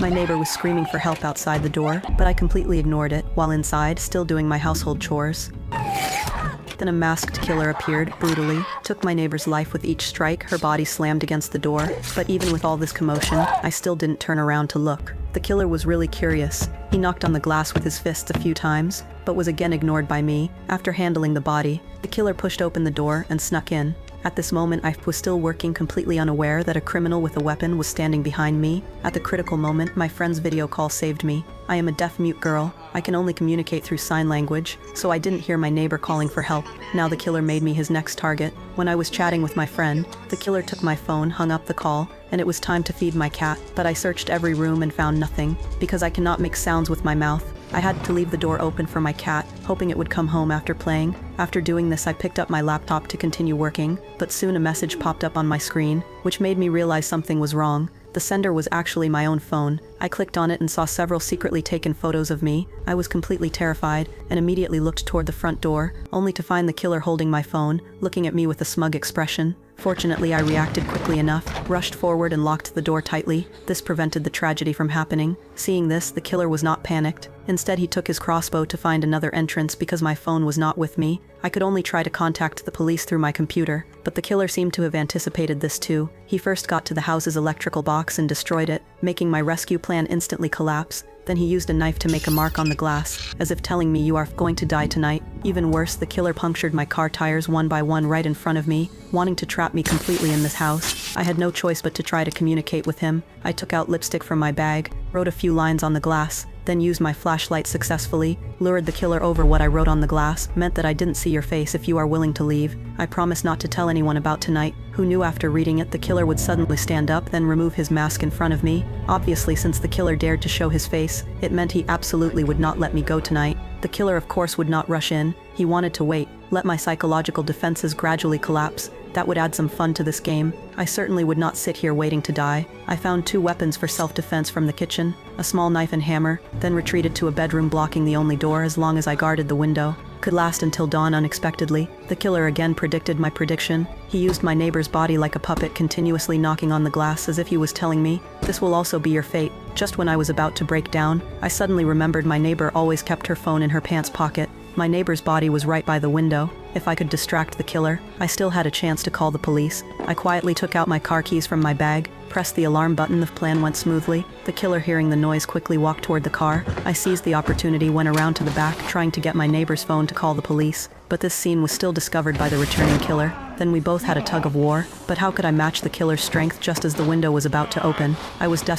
My neighbor was screaming for help outside the door, but I completely ignored it, while inside, still doing my household chores. Then a masked killer appeared, brutally, took my neighbor's life with each strike. Her body slammed against the door, but even with all this commotion, I still didn't turn around to look. The killer was really curious. He knocked on the glass with his fists a few times, but was again ignored by me. After handling the body, the killer pushed open the door and snuck in. At this moment, I was still working, completely unaware that a criminal with a weapon was standing behind me. At the critical moment, my friend's video call saved me. I am a deaf-mute girl. I can only communicate through sign language, so I didn't hear my neighbor calling for help. Now the killer made me his next target. When I was chatting with my friend, the killer took my phone, hung up the call, and it was time to feed my cat. But I searched every room and found nothing. Because I cannot make sounds with my mouth, I had to leave the door open for my cat, hoping it would come home after playing. After doing this, I picked up my laptop to continue working, but soon a message popped up on my screen, which made me realize something was wrong. The sender was actually my own phone. I clicked on it and saw several secretly taken photos of me. I was completely terrified and immediately looked toward the front door, only to find the killer holding my phone, looking at me with a smug expression. Fortunately, I reacted quickly enough, rushed forward and locked the door tightly. This prevented the tragedy from happening. Seeing this, the killer was not panicked. Instead, he took his crossbow to find another entrance because my phone was not with me. I could only try to contact the police through my computer, but the killer seemed to have anticipated this too. He first got to the house's electrical box and destroyed it, making my rescue plan instantly collapse. Then he used a knife to make a mark on the glass, as if telling me, "You are going to die tonight." Even worse, the killer punctured my car tires one by one right in front of me, wanting to trap me completely in this house. I had no choice but to try to communicate with him. I took out lipstick from my bag, wrote a few lines on the glass, then used my flashlight successfully, lured the killer over. What I wrote on the glass meant that I didn't see your face if you are willing to leave. I promise not to tell anyone about tonight. Who knew after reading it the killer would suddenly stand up, then remove his mask in front of me? Obviously, since the killer dared to show his face, it meant he absolutely would not let me go tonight. The killer, of course, would not rush in. He wanted to wait, let my psychological defenses gradually collapse. That would add some fun to this game. I certainly would not sit here waiting to die. I found 2 weapons for self-defense from the kitchen, a small knife and hammer, then retreated to a bedroom blocking the only door as long as I guarded the window. Could last until dawn. Unexpectedly, the killer again predicted my prediction. He used my neighbor's body like a puppet, continuously knocking on the glass as if he was telling me, "This will also be your fate." Just when I was about to break down, I suddenly remembered my neighbor always kept her phone in her pants pocket. My neighbor's body was right by the window. If I could distract the killer, I still had a chance to call the police. I quietly took out my car keys from my bag, pressed the alarm button. The plan went smoothly. The killer, hearing the noise, quickly walked toward the car. I seized the opportunity, went around to the back, trying to get my neighbor's phone to call the police. But this scene was still discovered by the returning killer. Then we both had a tug of war. But how could I match the killer's strength just as the window was about to open? I was desperate.